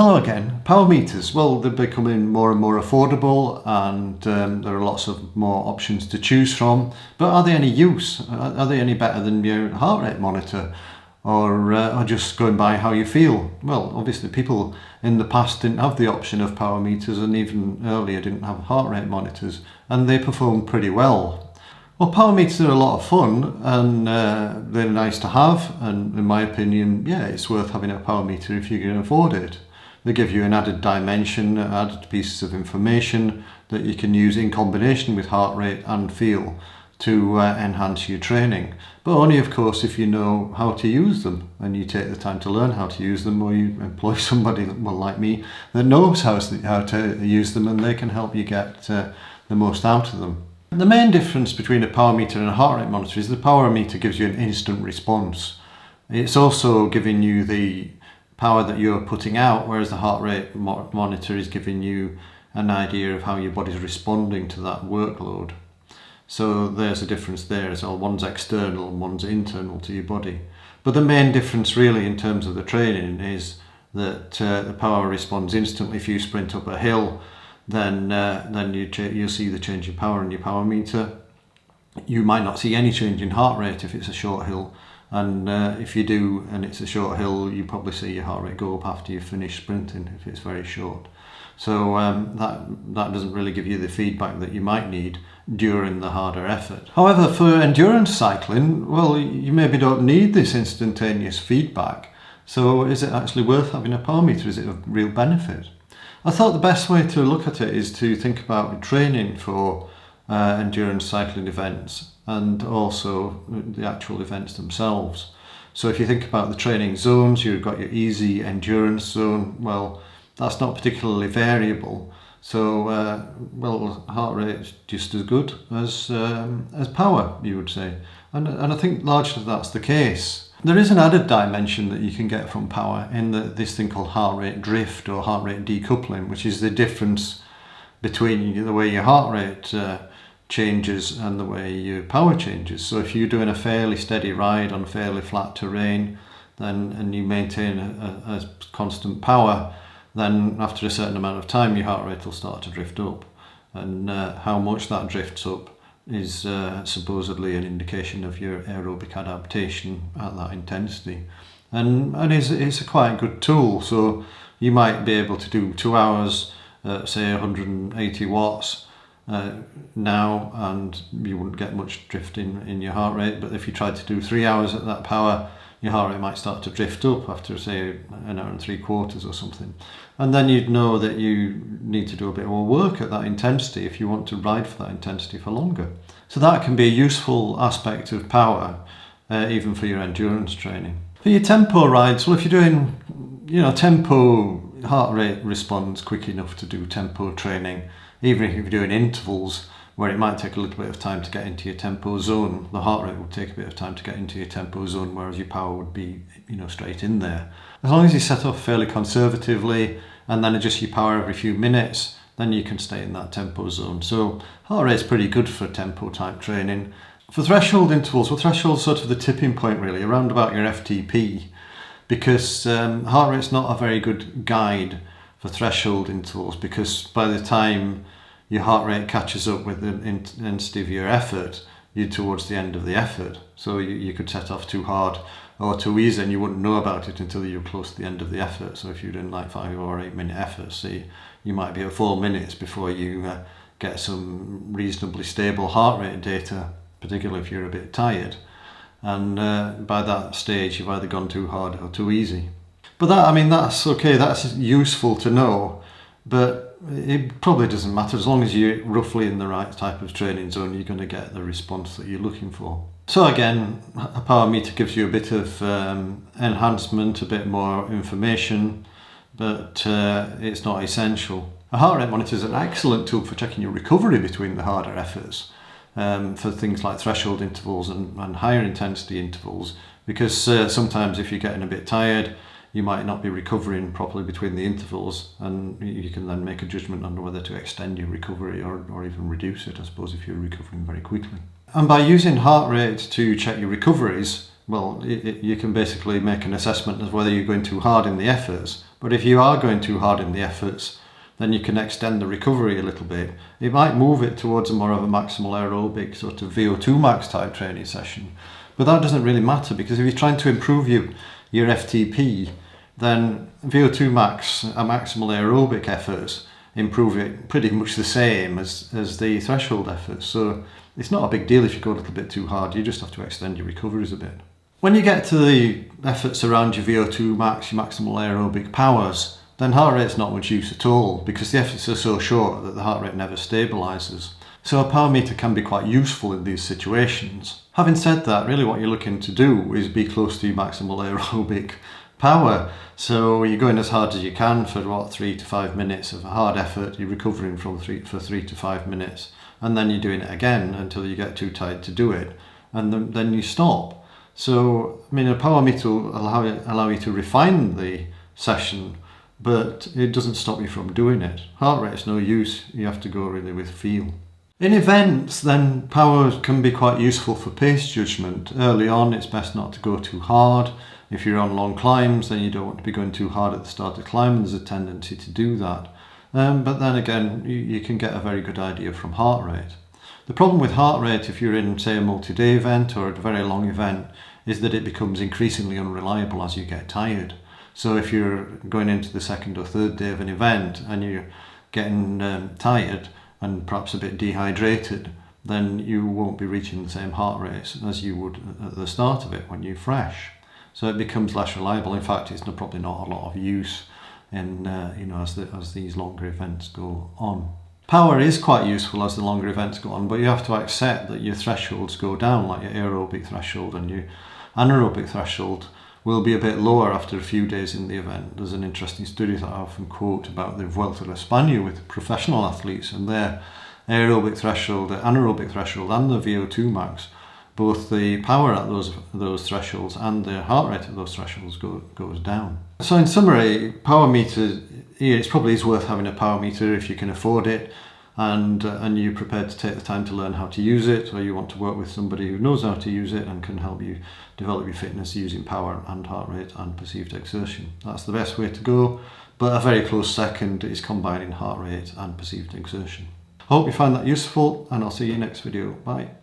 Hello again. Power meters, well, they're becoming more and more affordable, and there are lots of more options to choose from. But are they any use? Are they any better than your heart rate monitor? Or just going by how you feel? Well, obviously people in the past didn't have the option of power meters, and even earlier didn't have heart rate monitors, and they performed pretty well. Well, power meters are a lot of fun, and they're nice to have, and in my opinion, yeah, it's worth having a power meter if you can afford it. They give you an added dimension, added pieces of information that you can use in combination with heart rate and feel to enhance your training. But only, of course, if you know how to use them and you take the time to learn how to use them, or you employ somebody, well, like me, that knows how to use them, and they can help you get the most out of them. The main difference between a power meter and a heart rate monitor is the power meter gives you an instant response. It's also giving you the power that you're putting out, whereas the heart rate monitor is giving you an idea of how your body's responding to that workload. So there's a difference there as well. One's external and one's internal to your body. But the main difference really in terms of the training is that the power responds instantly. If you sprint up a hill, then you'll see the change in power in your power meter. You might not see any change in heart rate if it's a short hill. And if you do, and it's a short hill, you probably see your heart rate go up after you finish sprinting if it's very short. So that doesn't really give you the feedback that you might need during the harder effort. However, for endurance cycling, well, you maybe don't need this instantaneous feedback. So is it actually worth having a power meter? Is it of real benefit? I thought the best way to look at it is to think about training for endurance cycling events, and also the actual events themselves. So if you think about the training zones, you've got your easy endurance zone. Well, that's not particularly variable. So, well, heart rate is just as good as power, you would say. And I think largely that's the case. There is an added dimension that you can get from power in this thing called heart rate drift or heart rate decoupling, which is the difference between the way your heart rate changes and the way your power changes. So if you're doing a fairly steady ride on fairly flat terrain, and you maintain a constant power, then after a certain amount of time your heart rate will start to drift up. And how much that drifts up is supposedly an indication of your aerobic adaptation at that intensity. And it's a quite good tool. So you might be able to do 2 hours at say 180 watts now, and you wouldn't get much drift in your heart rate. But if you tried to do 3 hours at that power, your heart rate might start to drift up after say 1 hour and 3/4 or something. And then you'd know that you need to do a bit more work at that intensity if you want to ride for that intensity for longer. So that can be a useful aspect of power, even for your endurance training. For your tempo rides, well, if you're doing, tempo, heart rate responds quick enough to do tempo training. Even if you're doing intervals where it might take a little bit of time to get into your tempo zone, the heart rate would take a bit of time to get into your tempo zone, whereas your power would be, straight in there. As long as you set off fairly conservatively and then adjust your power every few minutes, then you can stay in that tempo zone. So heart rate's pretty good for tempo type training. For threshold intervals, well, threshold's sort of the tipping point really, around about your FTP, because heart rate's not a very good guide for threshold intervals, because by the time your heart rate catches up with the intensity of your effort, you're towards the end of the effort. So you could set off too hard or too easy, and you wouldn't know about it until you're close to the end of the effort. So if you're doing like 5 or 8 minute efforts, see, you might be at 4 minutes before you get some reasonably stable heart rate data, particularly if you're a bit tired. And by that stage, you've either gone too hard or too easy. But that's okay, that's useful to know, but it probably doesn't matter. As long as you're roughly in the right type of training zone, you're going to get the response that you're looking for. So again, a power meter gives you a bit of enhancement, a bit more information, but it's not essential. A heart rate monitor is an excellent tool for checking your recovery between the harder efforts, for things like threshold intervals and higher intensity intervals, because sometimes if you're getting a bit tired, you might not be recovering properly between the intervals, and you can then make a judgment on whether to extend your recovery or even reduce it, I suppose, if you're recovering very quickly. And by using heart rate to check your recoveries, well, you can basically make an assessment of whether you're going too hard in the efforts But if you are going too hard in the efforts, then you can extend the recovery a little bit. It might move it towards a more of a maximal aerobic sort of VO2 max type training session. But that doesn't really matter, because if you're trying to improve your FTP, then VO2 max and maximal aerobic efforts improve it pretty much the same as the threshold efforts. So it's not a big deal if you go a little bit too hard, you just have to extend your recoveries a bit. When you get to the efforts around your VO2 max, your maximal aerobic powers, then heart rate's not much use at all, because the efforts are so short that the heart rate never stabilises. So a power meter can be quite useful in these situations. Having said that, really what you're looking to do is be close to your maximal aerobic power. So you're going as hard as you can for 3 to 5 minutes of a hard effort, you're recovering for 3 to 5 minutes, and then you're doing it again until you get too tired to do it, and then you stop. So, I mean, a power meter will allow you to refine the session, but it doesn't stop you from doing it. Heart rate's no use, you have to go really with feel. In events, then power can be quite useful for pace judgment. Early on, it's best not to go too hard. If you're on long climbs, then you don't want to be going too hard at the start of climb, and there's a tendency to do that. But then again, you can get a very good idea from heart rate. The problem with heart rate, if you're in, say, a multi-day event or a very long event, is that it becomes increasingly unreliable as you get tired. So if you're going into the second or third day of an event and you're getting tired and perhaps a bit dehydrated, then you won't be reaching the same heart rate as you would at the start of it when you're fresh. So it becomes less reliable. In fact, it's probably not a lot of use in as these longer events go on. Power is quite useful as the longer events go on, but you have to accept that your thresholds go down, like your aerobic threshold and your anaerobic threshold will be a bit lower after a few days in the event. There's an interesting study that I often quote about the Vuelta a España with professional athletes, and their aerobic threshold, the anaerobic threshold and the VO2 max, both the power at those thresholds and the heart rate at those thresholds goes down. So in summary, power meter, it probably is worth having a power meter if you can afford it, and you're prepared to take the time to learn how to use it, or you want to work with somebody who knows how to use it and can help you develop your fitness using power and heart rate and perceived exertion. That's the best way to go, but a very close second is combining heart rate and perceived exertion. I hope you find that useful, and I'll see you next video. Bye.